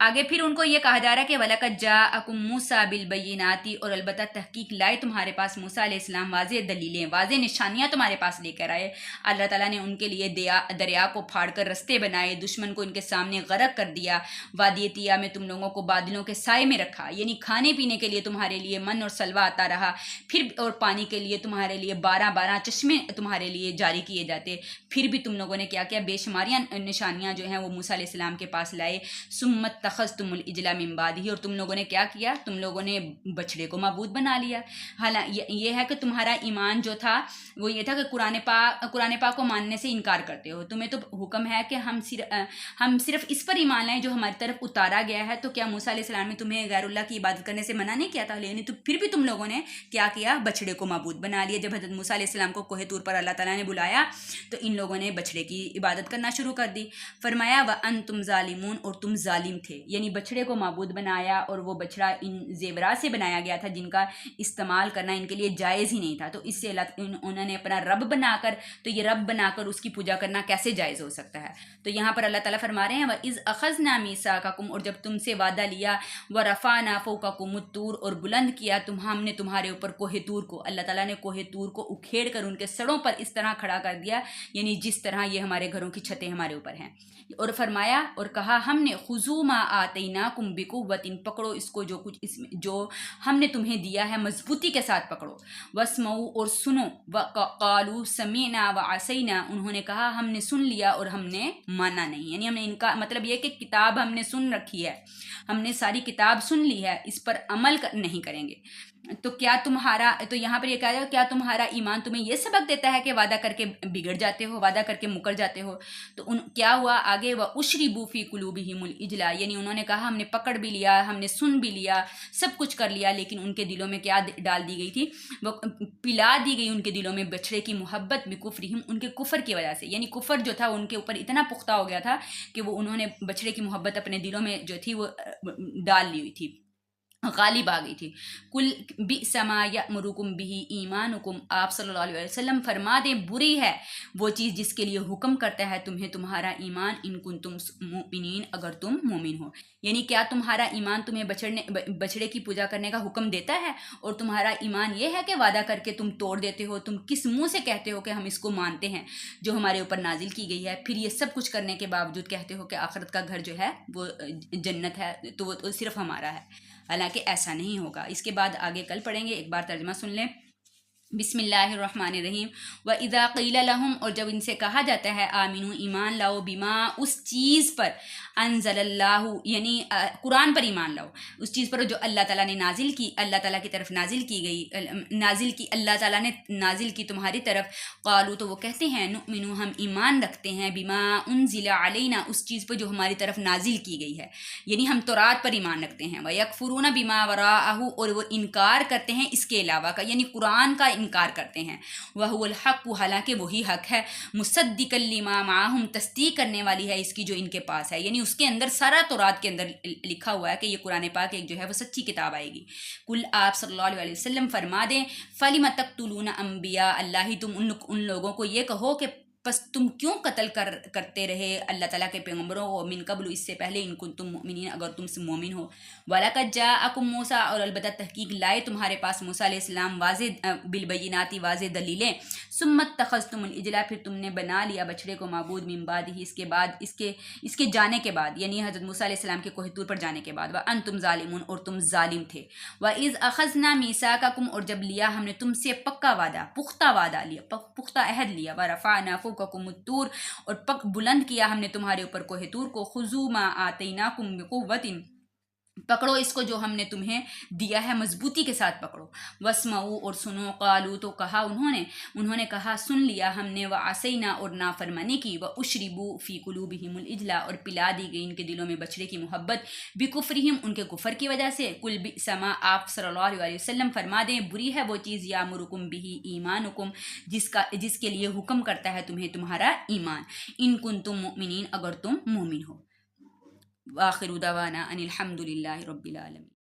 آگے پھر ان کو یہ کہا جا رہا ہے کہ وَلَقَدْ جَاءَكُم مُوسَىٰ بِالْبَيِّنَاتِ، اور البتہ تحقیق لائے تمہارے پاس موسیٰ علیہ السلام واضح دلیلیں، واضح نشانیاں تمہارے پاس لے کر آئے۔ اللہ تعالیٰ نے ان کے لیے دریا کو پھاڑ کر رستے بنائے، دشمن کو ان کے سامنے غرق کر دیا، وادی طیہ میں تم لوگوں کو بادلوں کے سائے میں رکھا، یعنی کھانے پینے کے لیے تمہارے لیے من اور سلوہ آتا رہا، پھر اور پانی کے لیے تمہارے لیے 12 چشمے تمہارے لیے جاری کیے جاتے، پھر بھی تم لوگوں نے کیا کیا، بے شماریاں نشانیاں جو ہیں وہ موسیٰ علیہ السلام کے پاس لائے۔ ثم اتخذتم العجل من بعدہ، اور تم لوگوں نے کیا کیا، تم لوگوں نے بچڑے کو معبود بنا لیا۔ حالانکہ یہ ہے کہ تمہارا ایمان جو تھا وہ یہ تھا کہ قرآن پاک کو ماننے سے انکار کرتے ہو، تمہیں تو حکم ہے کہ ہم صرف اس پر ایمان لائیں جو ہماری طرف اتارا گیا ہے، تو کیا موسیٰ علیہ السلام نے تمہیں غیر اللہ کی عبادت کرنے سے منع نہیں کیا تھا؟ لیکن تو پھر بھی تم لوگوں نے کیا کیا، بچڑے کو معبود بنا لیا۔ جب حضرت موسیٰ علیہ السلام کو کوہ طور پر اللہ تعالیٰ نے بلایا تو ان لوگوں نے بچڑے کی عبادت کرنا شروع کر دی۔ فرمایا وَأَنْتُمْ ظَالِمُونَ، اور تم ظالم تھے، یعنی بچڑے کو معبود بنایا، اور وہ بچڑا ان زیورات سے بنایا گیا تھا جن کا استعمال کرنا ان کے لیے جائز ہی نہیں تھا، تو اس سے انہوں نے اپنا رب بنا کر، تو یہ رب بنا کر اس کی پوجا کرنا کیسے جائز ہو سکتا ہے؟ تو یہاں پر اللہ تعالیٰ فرما رہے ہیں وَإِذْ أَخَذْنَا مِيثَاقَكُمْ، اور جب تم سے وعدہ لیا، وَرَفَعْنَا فَوْقَكُمُ الطُّورَ، اور بلند کیا ہم نے تمہارے اوپر کوہ طور کو، اللہ تعالیٰ نے کوہ طور کو اکھیڑ کر ان کے سروں پر اس طرح کھڑا کر دیا، یعنی جس طرح یہ ہمارے گھروں کی چھتیں ہمارے اوپر ہیں، اور فرمایا اور کہا ہم نے خُذُوا مَا آتَيْنَاكُمْ بِقُوَّةٍ، پکڑو اس کو جو ہم نے تمہیں دیا ہے مضبوطی کے ساتھ پکڑو، وَاسْمَعُوا، اور سنو، وَقَالُوا سَمِعْنَا وَعَصَيْنَا، انہوں نے کہا ہم نے سن لیا اور ہم نے مانا نہیں، یعنی ہم نے ان کا مطلب یہ کہ کتاب ہم نے سن رکھی ہے، ہم نے ساری کتاب سن لی ہے، اس پر عمل نہیں کریں گے۔ تو کیا تمہارا، تو یہاں پر یہ کہا جائے کیا تمہارا ایمان تمہیں یہ سبق دیتا ہے کہ وعدہ کر کے بگڑ جاتے ہو، وعدہ کر کے مکر جاتے ہو؟ تو کیا ہوا آگے، وَأُشْرِبُوا فِي قُلُوبِهِمُ الْإِجْلَ، یعنی انہوں نے کہا ہم نے پکڑ بھی لیا، ہم نے سن بھی لیا، سب کچھ کر لیا، لیکن ان کے دلوں میں کیا ڈال دی گئی تھی، وہ پلا دی گئی ان کے دلوں میں بچڑے کی محبت، بِكُفْرِهِمْ، ان کے کفر کی وجہ سے، یعنی کفر جو تھا ان کے اوپر اتنا پختہ ہو گیا تھا کہ وہ انہوں نے بچڑے کی محبت اپنے دلوں میں جو تھی وہ ڈال لی ہوئی تھی، غالب آ گئی تھی۔ کل بئس ما یأمرکم بہ ایمانکم، آپ صلی اللہ علیہ وسلم فرما دیں بری ہے وہ چیز جس کے لیے حکم کرتا ہے تمہیں تمہارا ایمان، ان کنتم مؤمنین، اگر تم مومن ہو، یعنی کیا تمہارا ایمان تمہیں بچڑے کی پوجا کرنے کا حکم دیتا ہے، اور تمہارا ایمان یہ ہے کہ وعدہ کر کے تم توڑ دیتے ہو، تم کس منہ سے کہتے ہو کہ ہم اس کو مانتے ہیں جو ہمارے اوپر نازل کی گئی ہے، پھر یہ سب کچھ کرنے کے باوجود کہتے ہو کہ آخرت کا گھر جو ہے وہ جنت ہے، تو وہ صرف ہمارا ہے، حالانکہ ایسا نہیں ہوگا۔ اس کے بعد آگے کل پڑھیں گے، ایک بار ترجمہ سن لیں۔ بسم اللہ الرحمن الرحیم۔ وَإِذَا قِيلَ لَهُمْ، اور جب ان سے کہا جاتا ہے آمینو، ایمان لاؤ، بما، اس چیز پر، انزل اللہ، یعنی قرآن پر ایمان لاؤ، اس چیز پر جو اللہ تعالیٰ نے نازل کی، اللہ تعالیٰ کی طرف نازل کی گئی، اللہ تعالیٰ نے نازل کی تمہاری طرف، قالوا، تو وہ کہتے ہیں، نؤمنو، ہم ایمان رکھتے ہیں، بما انزل علینا، اس چیز پر جو ہماری طرف نازل کی گئی ہے، یعنی ہم تورات پر ایمان رکھتے ہیں، وَيَكْفُرُونَ بِمَا وَرَاءَهُ، اور وہ انکار کرتے ہیں اس کے علاوہ کا، یعنی قرآن کا انکار کرتے ہیں، وَهُوَ الْحَقُّ، حالانکہ وہی حق ہے، مُصَدِّقًا لِمَا مَعَهُمْ، تصدیق کرنے والی ہے اس کی جو ان کے پاس ہے، یعنی اس کے اندر سارا تورات کے اندر لکھا ہوا ہے کہ یہ قرآن پاک ایک جو ہے وہ سچی کتاب آئے گی۔ کل، آپ صلی اللہ علیہ وسلم فرما دیں، فَلِمَ تَقْتُلُونَ أَنْبِيَاءَ اللَّهِ، تم ان لوگوں کو یہ کہو کہ پس تم کیوں قتل کرتے رہے اللہ تعالیٰ کے پیغمبروں کو، من قبل، اس سے پہلے، ان کنتم مؤمنین، اگر تم سے مومن ہو، وَلَقَدْ جَاءَكُم مُوسَىٰ، اور البتہ تحقیق لائے تمہارے پاس موسیٰ علیہ السلام واضح بالبینات، واضح دلیلیں، ثم اتخذتم العجل، پھر تم نے بنا لیا بچڑے کو معبود، من بعدہ، اس کے بعد، اس کے جانے کے بعد، یعنی حضرت موسیٰ علیہ السلام کے کوہ طور پر جانے کے بعد، وَأَنْتُمْ ظَالِمُونَ، اور تم ظالم تھے، وَإِذْ أَخَذْنَا مِيثَاقَكُمْ، اور جب لیا ہم نے تم سے پکا وعدہ، پختہ وعدہ لیا، پختہ عہد لیا، وَرَفَعْنَا فَوْقَكُمُ الطُّورَ، اور بلند کیا ہم نے تمہارے اوپر کوہ طور کو، خُذُوا مَا آتَيْنَاكُمْ بِقُوَّةٍ، پکڑو اس کو جو ہم نے تمہیں دیا ہے مضبوطی کے ساتھ پکڑو، وَاسْمَعُوا، اور سنو، قالوا، تو کہا انہوں نے کہا سن لیا ہم نے، وَعَصَيْنَا، اور نافرمانی کی، وَأُشْرِبُوا فِي قُلُوبِهِمُ الْإِجْلَ، اور پلا دی گئی ان کے دلوں میں بچڑے کی محبت، بِكُفْرِهِمْ، ان کے کفر کی وجہ سے، کل بئس ما، آپ صلی اللہ علیہ وسلم فرما دیں بری ہے وہ چیز، یامرکم بہ ایمانکم، جس کے لیے حکم کرتا ہے تمہیں تمہارا ایمان، ان کنتم مؤمنین، اگر تم مومن ہو۔ وآخر دعوانا ان الحمد للہ رب العالمین۔